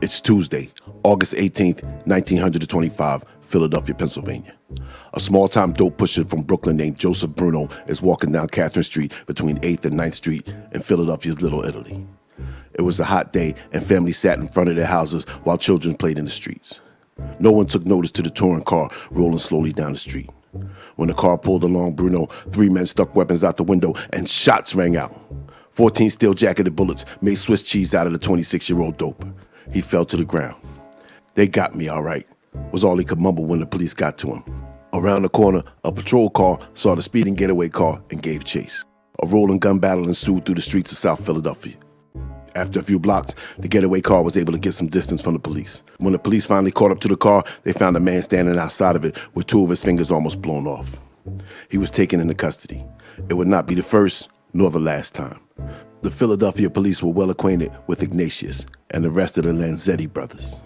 It's Tuesday, August 18th, 1925, Philadelphia, Pennsylvania. A small-time dope pusher from Brooklyn named Joseph Bruno is walking down Catherine Street between 8th and 9th Street in Philadelphia's Little Italy. It was a hot day, and families sat in front of their houses while children played in the streets. No one took notice to the touring car rolling slowly down the street. When the car pulled along Bruno, 3 men stuck weapons out the window, and shots rang out. 14 steel-jacketed bullets made Swiss cheese out of the 26-year-old doper. He fell to the ground. "They got me, all right," was all he could mumble when the police got to him. Around the corner, a patrol car saw the speeding getaway car and gave chase. A rolling gun battle ensued through the streets of South Philadelphia. After a few blocks, the getaway car was able to get some distance from the police. When the police finally caught up to the car, they found a man standing outside of it with 2 of his fingers almost blown off. He was taken into custody. It would not be the first nor the last time. The Philadelphia police were well acquainted with Ignatius and the rest of the Lanzetti brothers.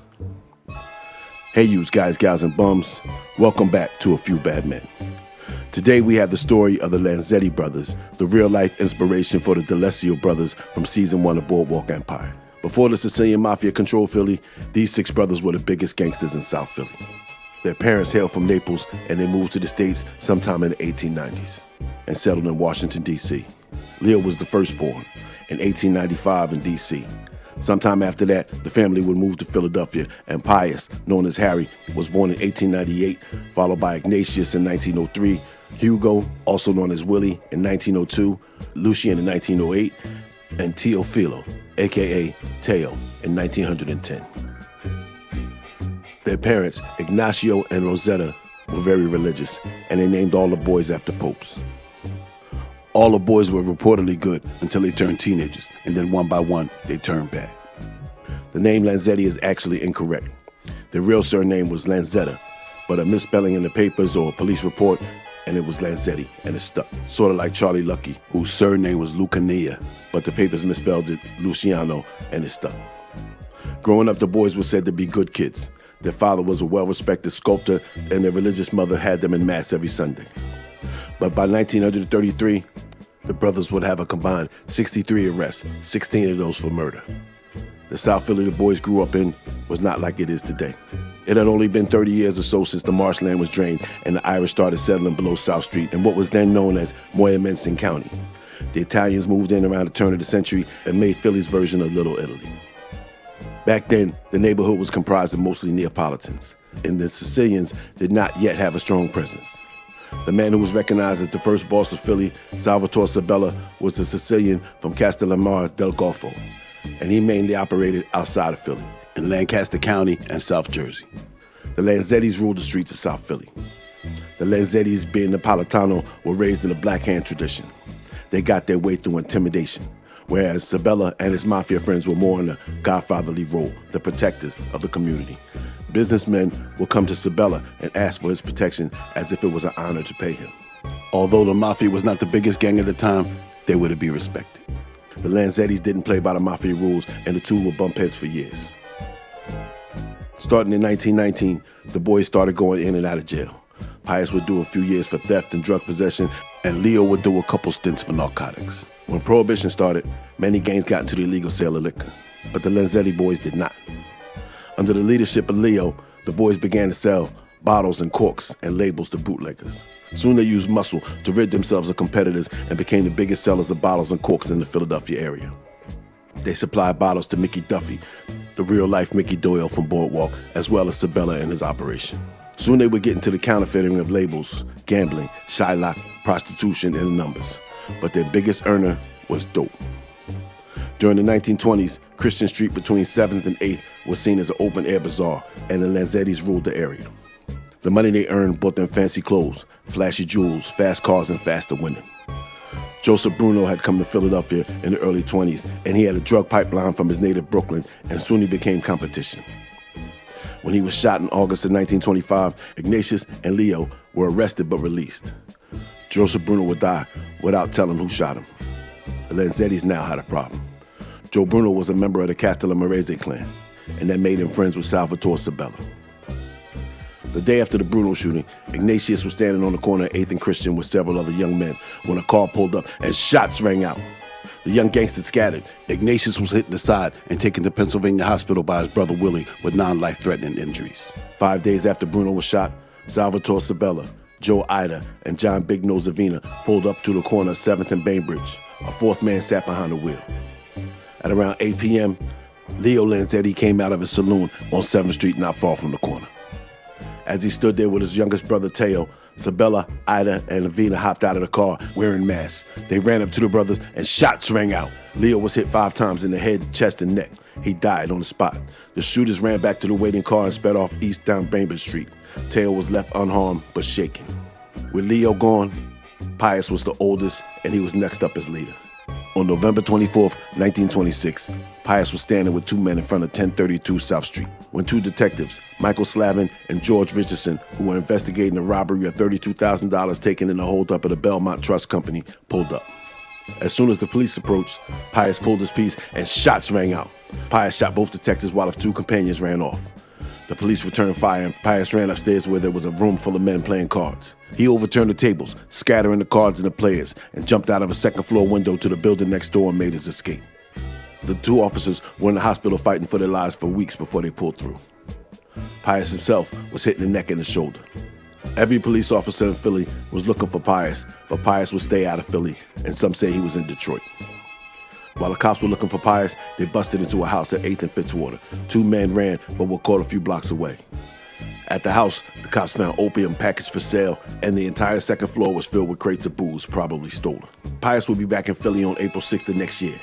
Hey, yous guys, gals, and bums. Welcome back to A Few Bad Men. Today we have the story of the Lanzetti brothers, the real-life inspiration for the D Alesio Brothers from season 1 of Boardwalk Empire. Before the Sicilian Mafia controlled Philly, these 6 brothers were the biggest gangsters in South Philly. Their parents hailed from Naples, and they moved to the States sometime in the 1890s and settled in Washington, D.C. Leo was the firstborn in 1895 in D.C. Sometime after that, the family would move to Philadelphia, and Pius, known as Harry, was born in 1898, followed by Ignatius in 1903, Hugo, also known as Willie, in 1902, Lucien in 1908, and Teofilo, a.k.a. Teo, in 1910. Their parents, Ignacio and Rosetta, were very religious, and they named all the boys after popes. All the boys were reportedly good until they turned teenagers, and then one by one, they turned bad. The name Lanzetti is actually incorrect. Their real surname was Lanzetta, but a misspelling in the papers or a police report, and it was Lanzetti, and it stuck. Sort of like Charlie Lucky, whose surname was Lucanilla, but the papers misspelled it Luciano, and it stuck. Growing up, the boys were said to be good kids. Their father was a well-respected sculptor, and their religious mother had them in mass every Sunday. But by 1933, the brothers would have a combined 63 arrests, 16 of those for murder. The South Philly the boys grew up in was not like it is today. It had only been 30 years or so since the marshland was drained and the Irish started settling below South Street in what was then known as Moyamensing County. The Italians moved in around the turn of the century and made Philly's version of Little Italy. Back then, the neighborhood was comprised of mostly Neapolitans, and the Sicilians did not yet have a strong presence. The man who was recognized as the first boss of Philly, Salvatore Sabella, was a Sicilian from Castellammare del Golfo, and he mainly operated outside of Philly, in Lancaster County and South Jersey. The Lanzettis ruled the streets of South Philly. The Lanzettis, being Napolitano, were raised in a black hand tradition. They got their way through intimidation, whereas Sabella and his mafia friends were more in a godfatherly role, the protectors of the community. Businessmen would come to Sabella and ask for his protection as if it was an honor to pay him. Although the Mafia was not the biggest gang at the time, they were to be respected. The Lanzettis didn't play by the Mafia rules, and the two would bump heads for years. Starting in 1919, the boys started going in and out of jail. Pius would do a few years for theft and drug possession, and Leo would do a couple stints for narcotics. When Prohibition started, many gangs got into the illegal sale of liquor, but the Lanzetti boys did not. Under the leadership of Leo, the boys began to sell bottles and corks and labels to bootleggers. Soon they used muscle to rid themselves of competitors and became the biggest sellers of bottles and corks in the Philadelphia area. They supplied bottles to Mickey Duffy, the real-life Mickey Doyle from Boardwalk, as well as Sabella and his operation. Soon they would get into the counterfeiting of labels, gambling, shylock, prostitution, and the numbers. But their biggest earner was dope. During the 1920s, Christian Street between 7th and 8th was seen as an open-air bazaar, and the Lanzettis ruled the area. The money they earned bought them fancy clothes, flashy jewels, fast cars, and faster women. Joseph Bruno had come to Philadelphia in the early 20s, and he had a drug pipeline from his native Brooklyn, and soon he became competition. When he was shot in August of 1925, Ignatius and Leo were arrested but released. Joseph Bruno would die without telling who shot him. The Lanzettis now had a problem. Joe Bruno was a member of the Castellammare clan, and that made him friends with Salvatore Sabella. The day after the Bruno shooting, Ignatius was standing on the corner of 8th and Christian with several other young men when a car pulled up and shots rang out. The young gangsters scattered. Ignatius was hit in the side and taken to Pennsylvania hospital by his brother Willie with non-life-threatening injuries. 5 days after Bruno was shot, Salvatore Sabella, Joe Ida, and John Big Nose Avina pulled up to the corner of 7th and Bainbridge. A fourth man sat behind the wheel. At around 8 p.m., Leo Lanzetti came out of his saloon on 7th Street not far from the corner. As he stood there with his youngest brother Teo, Sabella, Ida, and Avina hopped out of the car wearing masks. They ran up to the brothers and shots rang out. Leo was hit 5 times in the head, chest, and neck. He died on the spot. The shooters ran back to the waiting car and sped off east down Bainbridge Street. Teo was left unharmed but shaken. With Leo gone, Pius was the oldest and he was next up as leader. On November 24th, 1926, Pius was standing with 2 men in front of 1032 South Street when 2 detectives, Michael Slavin and George Richardson, who were investigating the robbery of $32,000 taken in the holdup of the Belmont Trust Company, pulled up. As soon as the police approached, Pius pulled his piece and shots rang out. Pius shot both detectives while his 2 companions ran off. The police returned fire and Pius ran upstairs where there was a room full of men playing cards. He overturned the tables, scattering the cards and the players, and jumped out of a second-floor window to the building next door and made his escape. The 2 officers were in the hospital fighting for their lives for weeks before they pulled through. Pius himself was hit in the neck and the shoulder. Every police officer in Philly was looking for Pius, but Pius would stay out of Philly, and some say he was in Detroit. While the cops were looking for Pius, they busted into a house at 8th and Fitzwater. 2 men ran, but were caught a few blocks away. At the house, the cops found opium packaged for sale, and the entire second floor was filled with crates of booze, probably stolen. Pius would be back in Philly on April 6th of next year.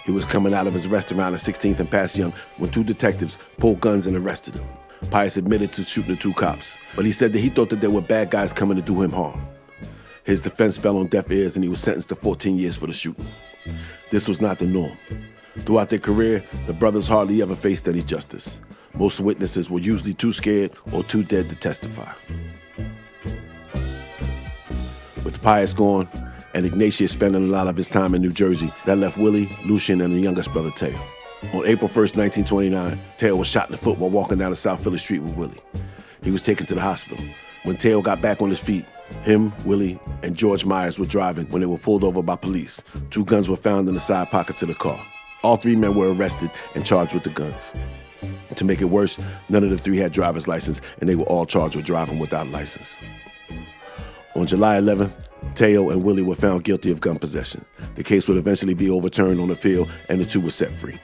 He was coming out of his restaurant at 16th and Passyunk when 2 detectives pulled guns and arrested him. Pius admitted to shooting the 2 cops, but he said that he thought that there were bad guys coming to do him harm. His defense fell on deaf ears and he was sentenced to 14 years for the shooting. This was not the norm. Throughout their career, the brothers hardly ever faced any justice. Most witnesses were usually too scared or too dead to testify. With Pius gone, and Ignatius spending a lot of his time in New Jersey, that left Willie, Lucien, and the youngest brother Teo. On April 1st, 1929, Teo was shot in the foot while walking down the South Philly Street with Willie. He was taken to the hospital. When Teo got back on his feet, him, Willie, and George Myers were driving when they were pulled over by police. 2 guns were found in the side pockets of the car. All 3 men were arrested and charged with the guns. To make it worse, none of the 3 had driver's license, and they were all charged with driving without license. On July 11th, Teo and Willie were found guilty of gun possession. The case would eventually be overturned on appeal, and the 2 were set free.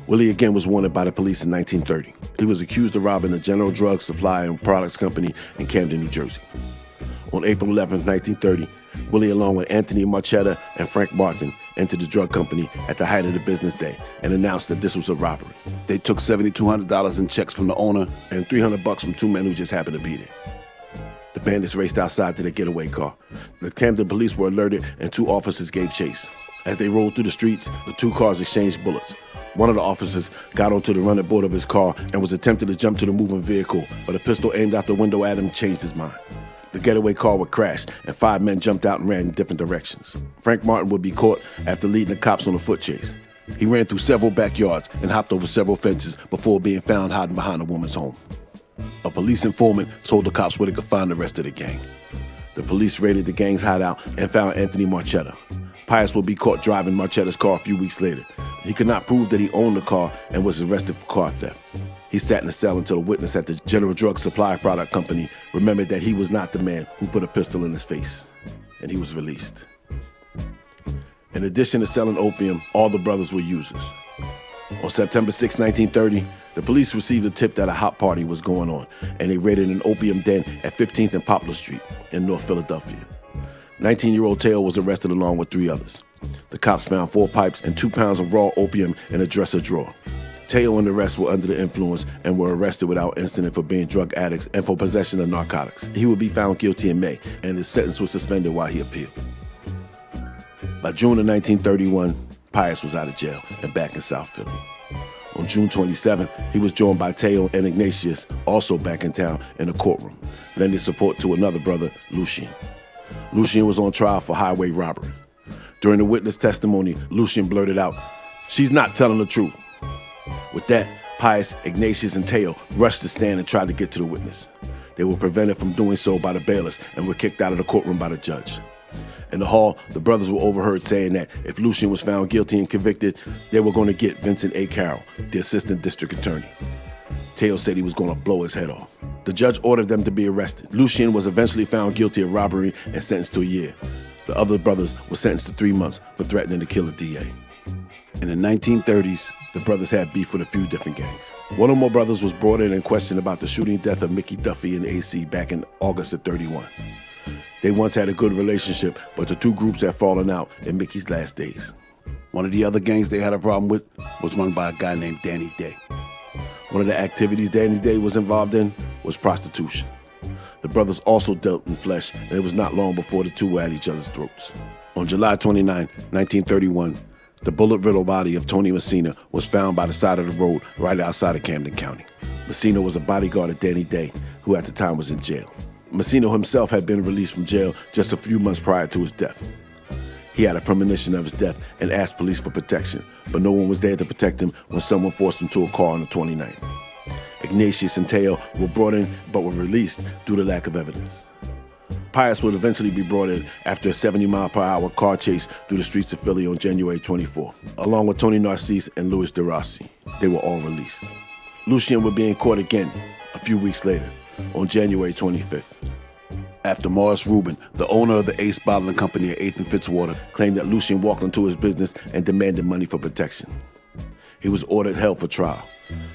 Willie again was wanted by the police in 1930. He was accused of robbing the General Drug Supply and Products Company in Camden, New Jersey. On April 11th, 1930, Willie, along with Anthony Marchetta and Frank Martin, entered the drug company at the height of the business day and announced that this was a robbery. They took $7,200 in checks from the owner and $300 from 2 men who just happened to be there. The bandits raced outside to their getaway car. The Camden police were alerted and 2 officers gave chase. As they rolled through the streets, the 2 cars exchanged bullets. One of the officers got onto the running board of his car and was attempting to jump to the moving vehicle, but a pistol aimed out the window at him changed his mind. The getaway car would crash, and 5 men jumped out and ran in different directions. Frank Martin would be caught after leading the cops on a foot chase. He ran through several backyards and hopped over several fences before being found hiding behind a woman's home. A police informant told the cops where they could find the rest of the gang. The police raided the gang's hideout and found Anthony Marchetta. Pius would be caught driving Marchetta's car a few weeks later. He could not prove that he owned the car and was arrested for car theft. He sat in a cell until a witness at the General Drug Supply Product Company remembered that he was not the man who put a pistol in his face, and he was released. In addition to selling opium, all the brothers were users. On September 6, 1930, the police received a tip that a hot party was going on, and they raided an opium den at 15th and Poplar Street in North Philadelphia. 19-year-old Teo was arrested along with 3 others. The cops found 4 pipes and 2 pounds of raw opium in a dresser drawer. Teo and the rest were under the influence and were arrested without incident for being drug addicts and for possession of narcotics. He would be found guilty in May, and his sentence was suspended while he appealed. By June of 1931, Pius was out of jail and back in South Philly. On June 27th, he was joined by Teo and Ignatius, also back in town, in a courtroom, lending support to another brother, Lucien. Lucien was on trial for highway robbery. During the witness testimony, Lucien blurted out, "She's not telling the truth." With that, Pius, Ignatius, and Teo rushed the stand and tried to get to the witness. They were prevented from doing so by the bailiffs and were kicked out of the courtroom by the judge. In the hall, the brothers were overheard saying that if Lucien was found guilty and convicted, they were going to get Vincent A. Carroll, the assistant district attorney. Teo said he was going to blow his head off. The judge ordered them to be arrested. Lucien was eventually found guilty of robbery and sentenced to a year. The other brothers were sentenced to 3 months for threatening to kill a DA. In the 1930s, the brothers had beef with a few different gangs. One or more brothers was brought in and questioned about the shooting death of Mickey Duffy and AC back in August of '31. They once had a good relationship, but the two groups had fallen out in Mickey's last days. One of the other gangs they had a problem with was run by a guy named Danny Day. One of the activities Danny Day was involved in was prostitution. The brothers also dealt in flesh, and it was not long before the two were at each other's throats. On July 29, 1931, the bullet-riddled body of Tony Messina was found by the side of the road right outside of Camden County. Messina was a bodyguard of Danny Day, who at the time was in jail. Messina himself had been released from jail just a few months prior to his death. He had a premonition of his death and asked police for protection, but no one was there to protect him when someone forced him to a car on the 29th. Ignatius and Teo were brought in but were released due to lack of evidence. Pius would eventually be brought in after a 70-mile-per-hour car chase through the streets of Philly on January 24, along with Tony Narcisse and Louis de Rossi. They were all released. Lucien would be in court again a few weeks later, on January 25th. After Morris Rubin, the owner of the Ace Bottling Company at 8th and Fitzwater, claimed that Lucien walked into his business and demanded money for protection. He was ordered held for trial.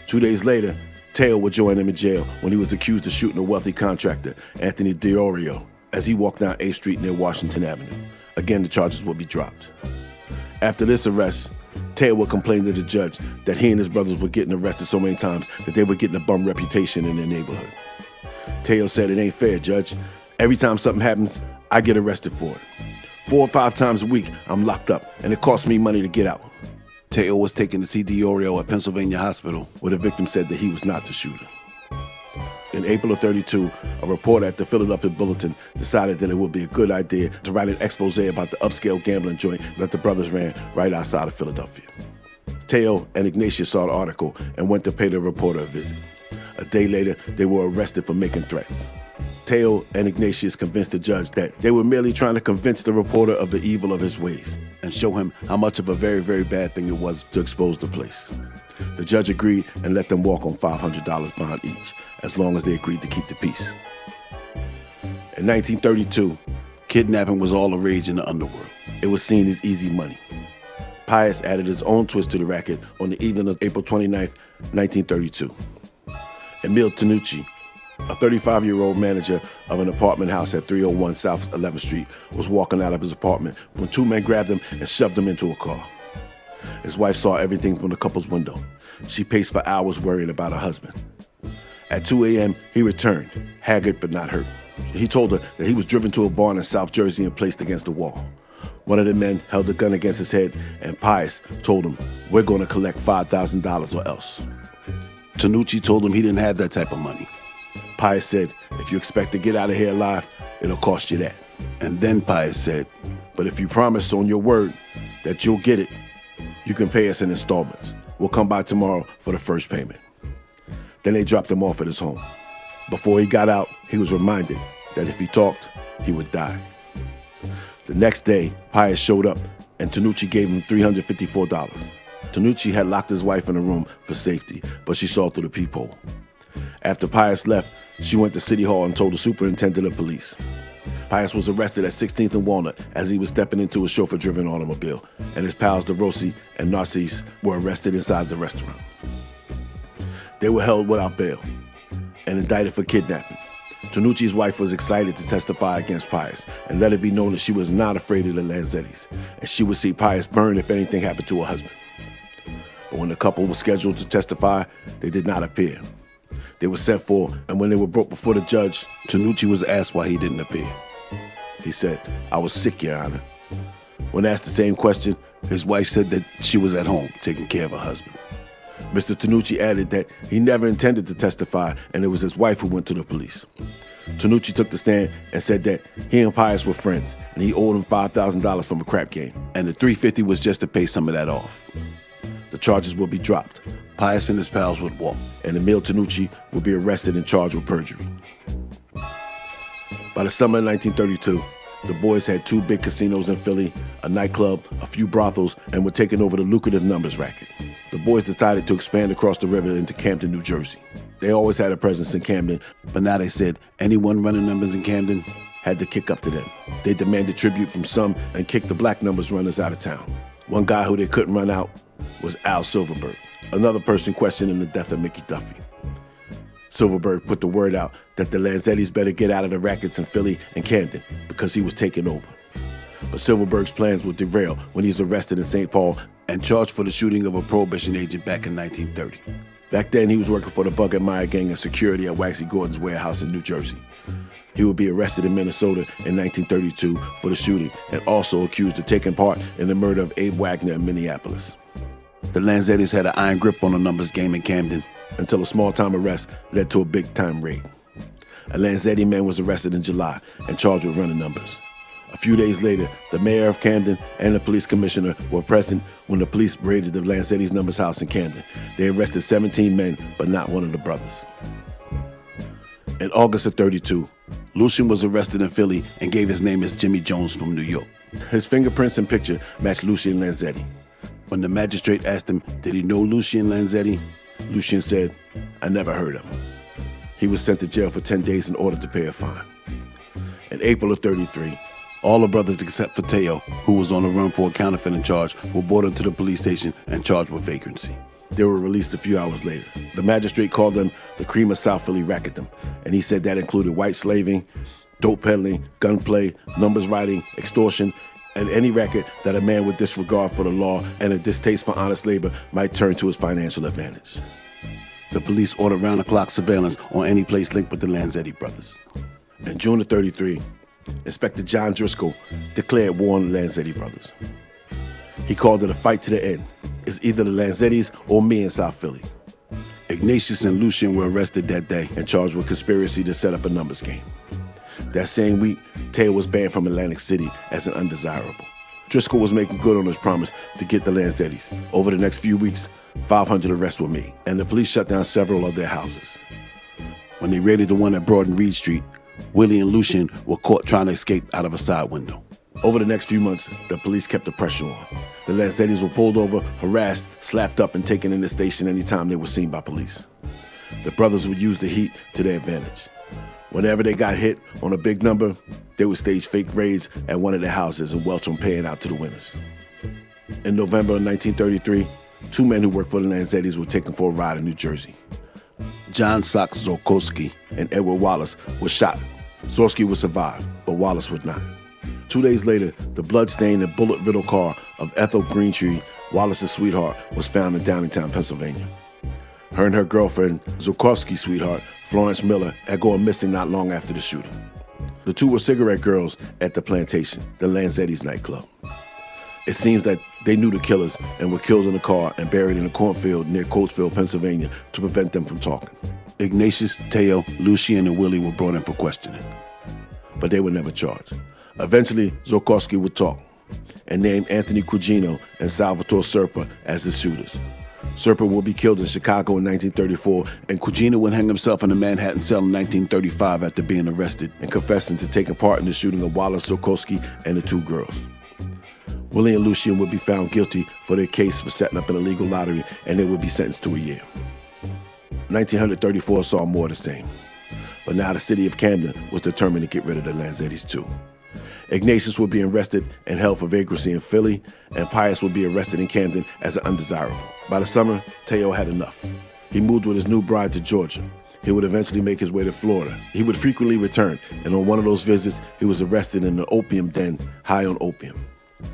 2 days later, Teo would join him in jail when he was accused of shooting a wealthy contractor, Anthony D'Orio, as he walked down 8th Street near Washington Avenue. Again, the charges would be dropped. After this arrest, Teo would complain to the judge that he and his brothers were getting arrested so many times that they were getting a bum reputation in their neighborhood. Teo said, "It ain't fair, Judge. Every time something happens, I get arrested for it. 4 or 5 times a week, I'm locked up, and it costs me money to get out." Teo was taken to see D'Orio at Pennsylvania Hospital, where the victim said that he was not the shooter. In April of '32, a reporter at the Philadelphia Bulletin decided that it would be a good idea to write an expose about the upscale gambling joint that the brothers ran right outside of Philadelphia. Teo and Ignatius saw the article and went to pay the reporter a visit. A day later, they were arrested for making threats. Teo and Ignatius convinced the judge that they were merely trying to convince the reporter of the evil of his ways and show him how much of a very, very bad thing it was to expose the place. The judge agreed and let them walk on $500 bond each, as long as they agreed to keep the peace. In 1932, kidnapping was all the rage in the underworld. It was seen as easy money. Pius added his own twist to the racket on the evening of April 29, 1932. Emil Tanucci, a 35-year-old manager of an apartment house at 301 South 11th Street, was walking out of his apartment when 2 men grabbed him and shoved him into a car. His wife saw everything from the couple's window. She paced for hours worrying about her husband. At 2 a.m., he returned, haggard but not hurt. He told her that he was driven to a barn in South Jersey and placed against the wall. One of the men held a gun against his head, and Pius told him, "We're going to collect $5,000 or else." Tanucci told him he didn't have that type of money. Pius said, "If you expect to get out of here alive, it'll cost you that." And then Pius said, "But if you promise on your word that you'll get it, you can pay us in installments. We'll come by tomorrow for the first payment." Then they dropped him off at his home. Before he got out, he was reminded that if he talked, he would die. The next day, Pius showed up, and Tanucci gave him $354. Tanucci had locked his wife in a room for safety, but she saw through the peephole. After Pius left, she went to City Hall and told the superintendent of police. Pius was arrested at 16th and Walnut as he was stepping into a chauffeur-driven automobile, and his pals DeRossi and Narcisse were arrested inside the restaurant. They were held without bail and indicted for kidnapping. Tanucci's wife was excited to testify against Pius and let it be known that she was not afraid of the Lanzettis, and she would see Pius burn if anything happened to her husband. But when the couple was scheduled to testify, they did not appear. They were sent for, and when they were brought before the judge, Tanucci was asked why he didn't appear. He said, "I was sick, Your Honor." When asked the same question, his wife said that she was at home taking care of her husband. Mr. Tanucci added that he never intended to testify, and it was his wife who went to the police. Tanucci took the stand and said that he and Pius were friends, and he owed him $5,000 from a crap game, and the $350 was just to pay some of that off. The charges would be dropped. Pius and his pals would walk, and Emil Tanucci would be arrested and charged with perjury. By the summer of 1932, The boys had 2 big casinos in Philly, a nightclub, a few brothels, and were taking over the lucrative numbers racket. The boys decided to expand across the river into Camden, New Jersey. They always had a presence in Camden, but now they said anyone running numbers in Camden had to kick up to them. They demanded tribute from some and kicked the black numbers runners out of town. One guy who they couldn't run out was Al Silverberg, another person questioning the death of Mickey Duffy. Silverberg put the word out that the Lanzettis better get out of the rackets in Philly and Camden because he was taking over. But Silverberg's plans would derail when he was arrested in St. Paul and charged for the shooting of a Prohibition agent back in 1930. Back then, he was working for the Bug and Meyer gang and security at Waxy Gordon's warehouse in New Jersey. He would be arrested in Minnesota in 1932 for the shooting and also accused of taking part in the murder of Abe Wagner in Minneapolis. The Lanzettis had an iron grip on the numbers game in Camden until a small-time arrest led to a big-time raid. A Lanzetti man was arrested in July and charged with running numbers. A few days later, the mayor of Camden and the police commissioner were present when the police raided the Lanzetti's numbers house in Camden. They arrested 17 men, but not one of the brothers. In August of '32, Lucien was arrested in Philly and gave his name as Jimmy Jones from New York. His fingerprints and picture matched Lucien Lanzetti. When the magistrate asked him, did he know Lucien Lanzetti? Lucien said, I never heard of him. He was sent to jail for 10 days in order to pay a fine. In April of '33, all the brothers except for Teo, who was on the run for a counterfeiting charge, were brought into the police station and charged with vagrancy. They were released a few hours later. The magistrate called them the cream of South Philly racketum, and he said that included white slaving, dope peddling, gunplay, numbers writing, extortion, and any racket that a man with disregard for the law and a distaste for honest labor might turn to his financial advantage. The police ordered round-the-clock surveillance on any place linked with the Lanzetti brothers. In June of '33, Inspector John Driscoll declared war on the Lanzetti brothers. He called it a fight to the end. It's either the Lanzettis or me in South Philly. Ignatius and Lucien were arrested that day and charged with conspiracy to set up a numbers game. That same week, Teo was banned from Atlantic City as an undesirable. Driscoll was making good on his promise to get the Lanzettis. Over the next few weeks, 500 arrests were made, and the police shut down several of their houses. When they raided the one at Broad and Reed Street, Willie and Lucien were caught trying to escape out of a side window. Over the next few months, the police kept the pressure on. The Lanzettis were pulled over, harassed, slapped up, and taken in the station anytime they were seen by police. The brothers would use the heat to their advantage. Whenever they got hit on a big number, they would stage fake raids at one of their houses and welch them paying out to the winners. In November of 1933, 2 men who worked for the Lanzettis were taken for a ride in New Jersey. John Sox Zorkowski and Edward Wallace were shot. Zorkowski would survive, but Wallace would not. 2 days later, the blood-stained and bullet-riddled car of Ethel Greentree, Wallace's sweetheart, was found in Downingtown, Pennsylvania. Her and her girlfriend, Zorkowski's sweetheart, Florence Miller, had gone missing not long after the shooting. The 2 were cigarette girls at the Plantation, the Lanzetti's nightclub. It seems that they knew the killers and were killed in a car and buried in a cornfield near Coatesville, Pennsylvania, to prevent them from talking. Ignatius, Teo, Lucien, and Willie were brought in for questioning, but they were never charged. Eventually, Zorkowski would talk and named Anthony Cugino and Salvatore Serpa as his shooters. Serpa would be killed in Chicago in 1934, and Cugino would hang himself in a Manhattan cell in 1935 after being arrested and confessing to taking part in the shooting of Wallace, Zorkowski, and the 2 girls. Willie and Lucien would be found guilty for their case for setting up an illegal lottery, and they would be sentenced to a year. 1934 saw more of the same, but now the city of Camden was determined to get rid of the Lanzettis too. Ignatius would be arrested and held for vagrancy in Philly, and Pius would be arrested in Camden as an undesirable. By the summer, Teo had enough. He moved with his new bride to Georgia. He would eventually make his way to Florida. He would frequently return, and on one of those visits, he was arrested in an opium den, high on opium.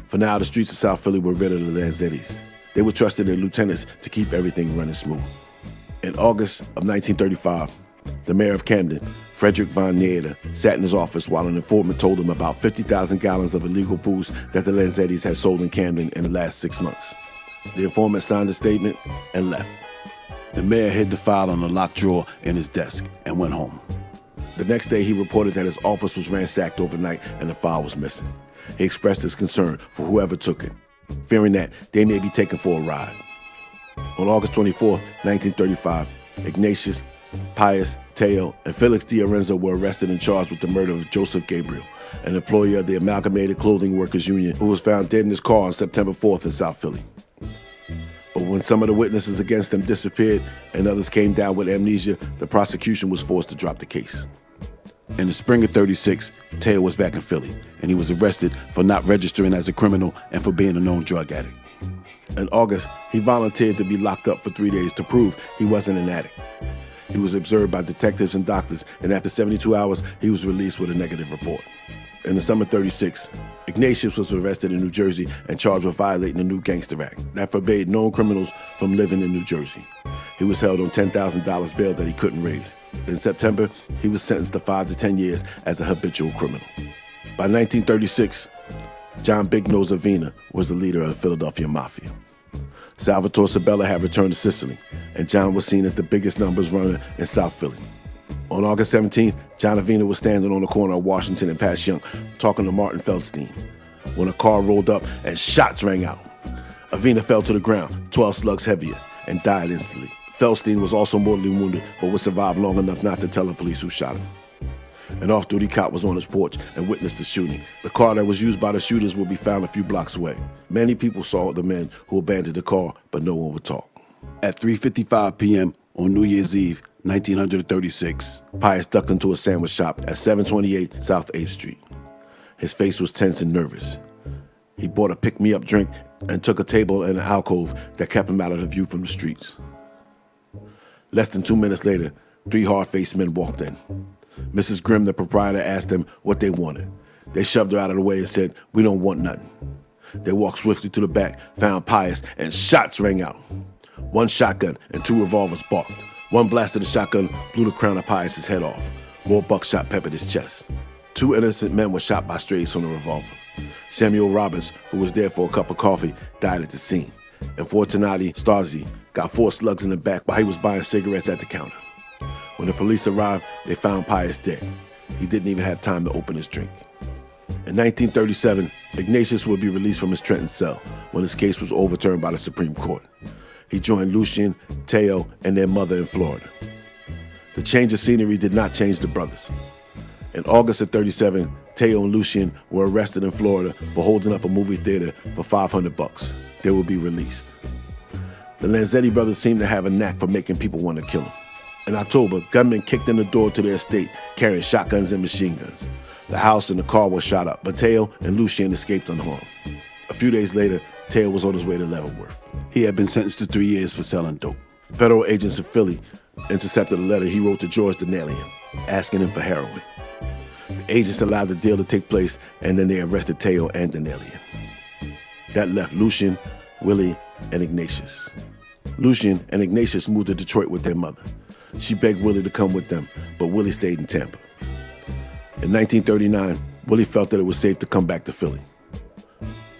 For now, the streets of South Philly were rid of the Lanzettis. They were trusted their lieutenants to keep everything running smooth. In August of 1935, the mayor of Camden, Frederick von Nieder, sat in his office while an informant told him about 50,000 gallons of illegal booze that the Lanzettis had sold in Camden in the last 6 months. The informant signed a statement and left. The mayor hid the file on a locked drawer in his desk and went home. The next day, he reported that his office was ransacked overnight and the file was missing. He expressed his concern for whoever took it, fearing that they may be taken for a ride. On August 24, 1935, Ignatius, Pius, Teo, and Felix D'Arenzo were arrested and charged with the murder of Joseph Gabriel, an employee of the Amalgamated Clothing Workers Union, who was found dead in his car on September 4th in South Philly. But when some of the witnesses against him disappeared and others came down with amnesia, the prosecution was forced to drop the case. In the spring of '36, Teo was back in Philly, and he was arrested for not registering as a criminal and for being a known drug addict. In August, he volunteered to be locked up for 3 days to prove he wasn't an addict. He was observed by detectives and doctors, and after 72 hours, he was released with a negative report. In the summer of '36, Ignatius was arrested in New Jersey and charged with violating the new Gangster Act that forbade known criminals from living in New Jersey. He was held on $10,000 bail that he couldn't raise. In September, he was sentenced to 5 to 10 years as a habitual criminal. By 1936, John Big Nose Avina was the leader of the Philadelphia Mafia. Salvatore Sabella had returned to Sicily, and John was seen as the biggest numbers runner in South Philly. On August 17th, John Avina was standing on the corner of Washington and Passyunk talking to Martin Feldstein when a car rolled up and shots rang out. Avina fell to the ground, 12 slugs heavier, and died instantly. Feldstein was also mortally wounded, but would survive long enough not to tell the police who shot him. An off-duty cop was on his porch and witnessed the shooting. The car that was used by the shooters will be found a few blocks away. Many people saw the men who abandoned the car, but no one would talk. At 3:55 p.m. on New Year's Eve, 1936, Pius ducked into a sandwich shop at 728 South 8th Street. His face was tense and nervous. He bought a pick-me-up drink and took a table in an alcove that kept him out of the view from the streets. Less than 2 minutes later, 3 hard-faced men walked in. Mrs. Grimm, the proprietor, asked them what they wanted. They shoved her out of the way and said, "We don't want nothing." They walked swiftly to the back, found Pius, and shots rang out. 1 shotgun and 2 revolvers barked. One blast of the shotgun blew the crown of Pius's head off. More buckshot peppered his chest. 2 innocent men were shot by strays from the revolver. Samuel Roberts, who was there for a cup of coffee, died at the scene. And Fortunati Starzi got 4 slugs in the back while he was buying cigarettes at the counter. When the police arrived, they found Pius dead. He didn't even have time to open his drink. In 1937, Ignatius would be released from his Trenton cell when his case was overturned by the Supreme Court. He joined Lucien, Teo, and their mother in Florida. The change of scenery did not change the brothers. In August of '37, Teo and Lucien were arrested in Florida for holding up a movie theater for $500. They would be released. The Lanzetti brothers seemed to have a knack for making people want to kill them. In October, gunmen kicked in the door to their estate, carrying shotguns and machine guns. The house and the car were shot up, but Teo and Lucien escaped unharmed. A few days later, Teo was on his way to Leavenworth. He had been sentenced to 3 years for selling dope. Federal agents in Philly intercepted a letter he wrote to George Denalian, asking him for heroin. The agents allowed the deal to take place, and then they arrested Teo and Denalian. That left Lucien, Willie, and Ignatius. Lucien and Ignatius moved to Detroit with their mother. She begged Willie to come with them, but Willie stayed in Tampa. In 1939, Willie felt that it was safe to come back to Philly.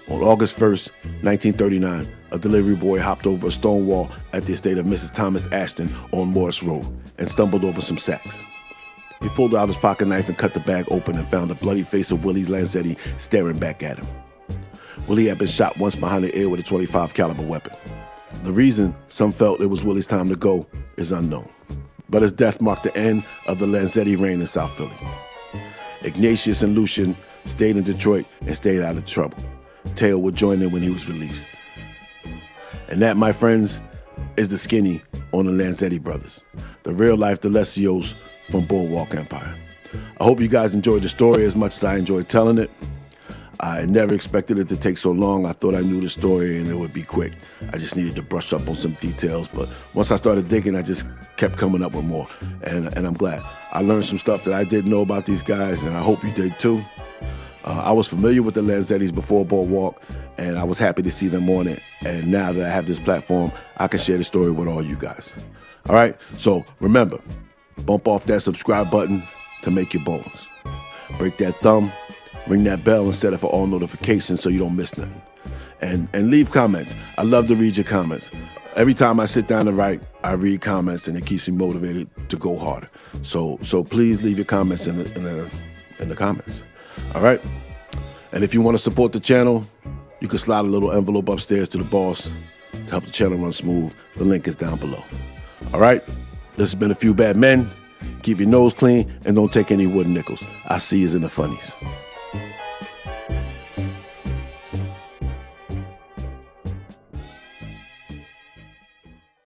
On August 1st, 1939, a delivery boy hopped over a stone wall at the estate of Mrs. Thomas Ashton on Morris Road and stumbled over some sacks. He pulled out his pocket knife and cut the bag open and found the bloody face of Willie Lanzetti staring back at him. Willie had been shot once behind the ear with a .25 caliber weapon. The reason some felt it was Willie's time to go is unknown. But his death marked the end of the Lanzetti reign in South Philly. Ignatius and Lucien stayed in Detroit and stayed out of trouble. Teo would join them when he was released. And that, my friends, is the skinny on the Lanzetti Brothers, the real-life D Alesios from Boardwalk Empire. I hope you guys enjoyed the story as much as I enjoyed telling it. I never expected it to take so long. I thought I knew the story and it would be quick. I just needed to brush up on some details, but once I started digging, I just kept coming up with more, and I'm glad. I learned some stuff that I didn't know about these guys, and I hope you did too. I was familiar with the Lanzettis before Boardwalk, and I was happy to see them on it. And now that I have this platform, I can share the story with all you guys. All right, so remember, bump off that subscribe button to make your bones. Break that thumb, ring that bell, and set it for all notifications so you don't miss nothing. And leave comments. I love to read your comments. Every time I sit down to write, I read comments, and it keeps me motivated to go harder. So please leave your comments in the comments. All right? And if you want to support the channel, you can slide a little envelope upstairs to the boss to help the channel run smooth. The link is down below. All right? This has been A Few Bad Men. Keep your nose clean and don't take any wooden nickels. I'll see you in the funnies.